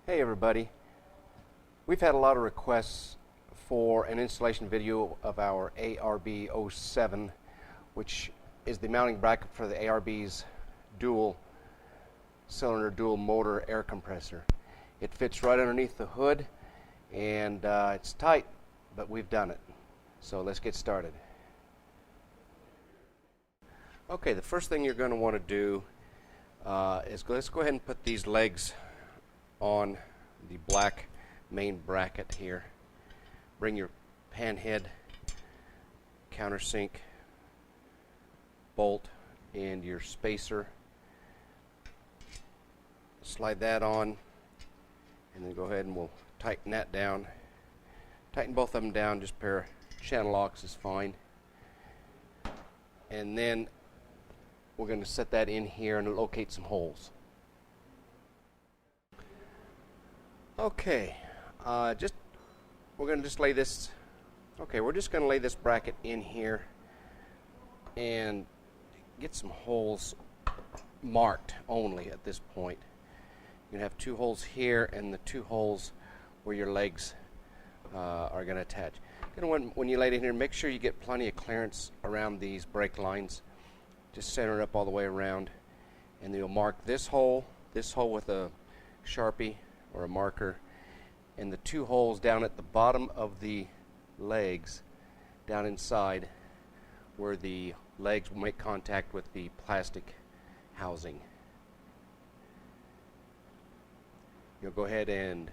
Hey everybody, we've had a lot of requests for an installation video of our ARB 07, which is the mounting bracket for the ARB's dual cylinder dual motor air compressor. It fits right underneath the hood and it's tight, but we've done it. So let's get started. Okay, the first thing you're going to want to do is let's go ahead and put these legs on the black main bracket here. Bring your pan head, countersink, bolt, and your spacer. Slide that on, and then go ahead and we'll tighten that down. Tighten both of them down, just a pair of channel locks is fine. And then we're going to set that in here and locate some holes. Okay, we're going to just lay this. Okay, we're just going to lay this bracket in here and get some holes marked only at this point. You're going to have two holes here and the two holes where your legs are going to attach. When you lay it in here, make sure you get plenty of clearance around these brake lines. Just center it up all the way around, and you'll mark this hole with a Sharpie or a marker, and the two holes down at the bottom of the legs, down inside where the legs will make contact with the plastic housing. You'll go ahead and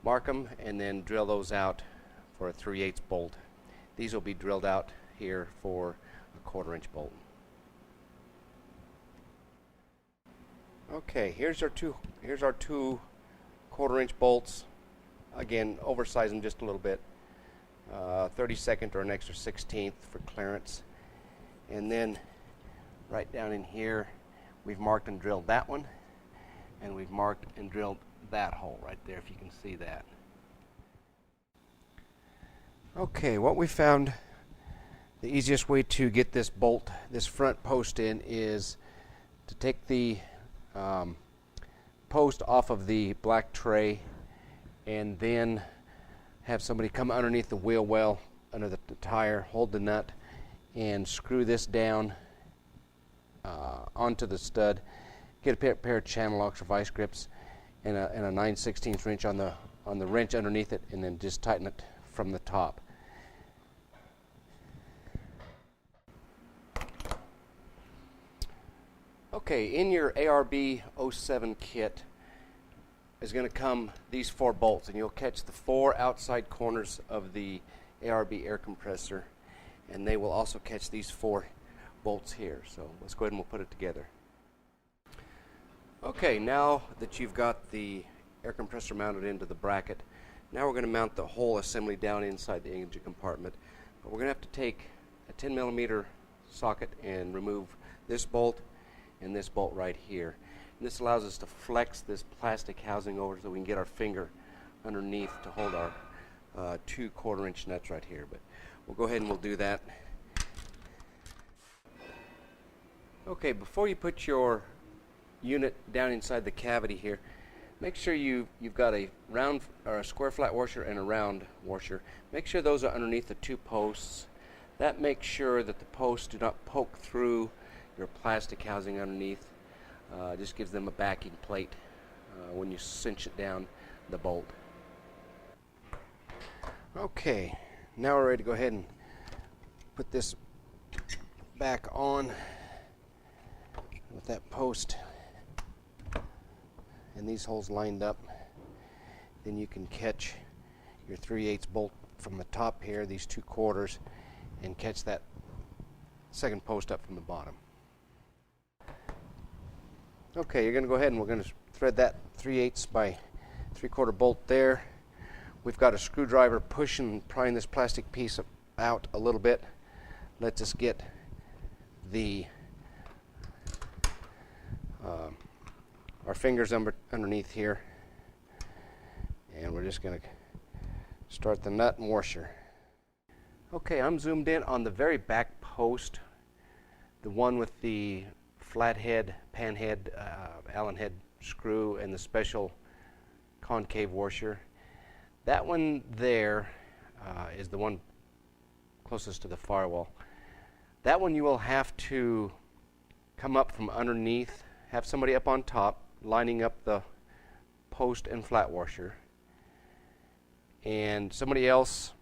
mark them and then drill those out for a 3/8 bolt. These will be drilled out here for a 1/4" bolt. Okay, here's our two 1/4" bolts. Again, oversize them just a little bit. 32nd or an extra 16th for clearance. And then right down in here, we've marked and drilled that one, and we've marked and drilled that hole right there, if you can see that. Okay, what we found, the easiest way to get this bolt, this front post in, is to take the post off of the black tray and then have somebody come underneath the wheel well, under the tire, hold the nut and screw this down onto the stud. Get a pair of channel locks or vice grips and a 9/16 wrench on the wrench underneath it, and then just tighten it from the top. Okay, in your ARB 07 kit is going to come these 4 bolts, and you'll catch the 4 outside corners of the ARB air compressor, and they will also catch these 4 bolts here. So let's go ahead and we'll put it together. Okay, now that you've got the air compressor mounted into the bracket, now we're going to mount the whole assembly down inside the engine compartment. But we're going to have to take a 10mm socket and remove this bolt and this bolt right here. And this allows us to flex this plastic housing over so we can get our finger underneath to hold our 2 1/4" nuts right here. But we'll go ahead and we'll do that. Okay, before you put your unit down inside the cavity here, make sure you've got a round or a square flat washer and a round washer. Make sure those are underneath the 2 posts. That makes sure that the posts do not poke through your plastic housing underneath. Just gives them a backing plate when you cinch it down the bolt. Okay, now we're ready to go ahead and put this back on with that post and these holes lined up. Then you can catch your 3/8 bolt from the top here, these 2 1/4, and catch that second post up from the bottom. Okay, you're going to go ahead and we're going to thread that 3/8 by 3/4 bolt there. We've got a screwdriver pushing and prying this plastic piece out a little bit. Let's just get the our fingers underneath here, and we're just going to start the nut and washer. Okay, I'm zoomed in on the very back post, the one with the flathead, panhead, Allen head screw and the special concave washer. That one there is the one closest to the firewall. That one you will have to come up from underneath, have somebody up on top lining up the post and flat washer, and somebody else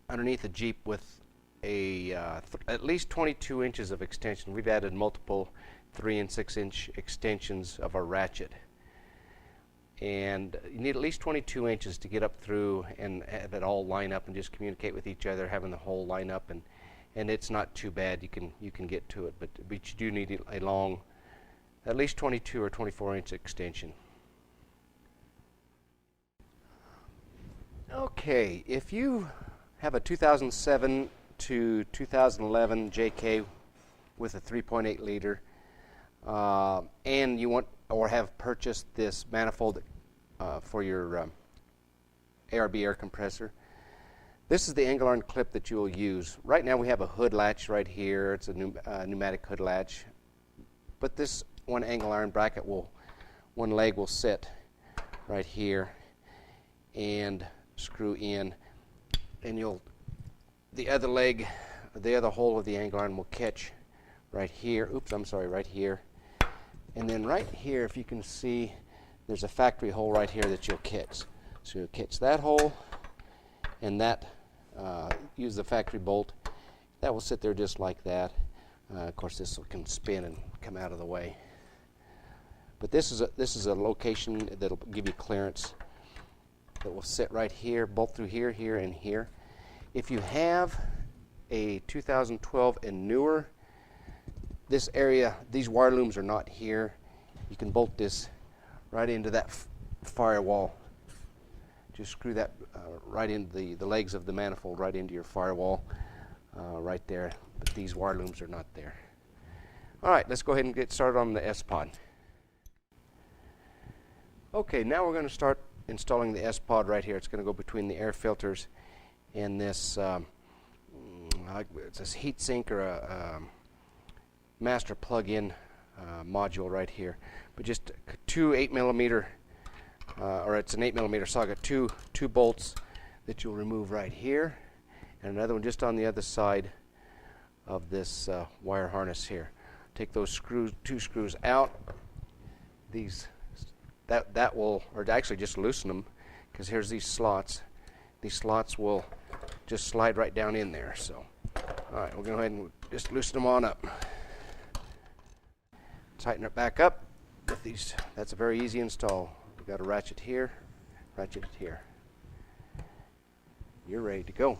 underneath the Jeep with a at least 22 inches of extension. We've added multiple 3 and 6 inch extensions of our ratchet, and you need at least 22 inches to get up through and have it all line up and just communicate with each other, having the whole line up, and it's not too bad. You can get to it, but you do need a long, at least 22 or 24 inch extension. Okay, if you have a 2007 to 2011 JK with a 3.8 liter and you want or have purchased this manifold for your ARB air compressor, this is the angle iron clip that you will use. Right now we have a hood latch right here. It's a pneumatic hood latch, but this one angle iron bracket one leg will sit right here and screw in, and the other leg, the other hole of the angle iron will catch right here. Oops, I'm sorry, right here. And then right here, if you can see, there's a factory hole right here that you'll catch. So you'll catch that hole, and that use the factory bolt. That will sit there just like that. Of course, this can spin and come out of the way. But this is a location that'll give you clearance that will sit right here, bolt through here, here, and here. If you have a 2012 and newer, this area, these wire looms are not here. You can bolt this right into that firewall. Just screw that right into the legs of the manifold, right into your firewall, right there. But these wire looms are not there. All right, let's go ahead and get started on the S-Pod. Okay, now we're going to start installing the S-Pod right here. It's going to go between the air filters and this, it's a heat sink or a master plug-in module right here. But just two 8mm, or it's an 8mm socket, two bolts that you'll remove right here, and another one just on the other side of this wire harness here. Take those two screws out. That will, or actually just loosen them, because here's these slots. These slots will just slide right down in there. So, all right, we'll go ahead and just loosen them on up. Tighten it back up with these. That's a very easy install. We've got a ratchet here, ratchet here. You're ready to go.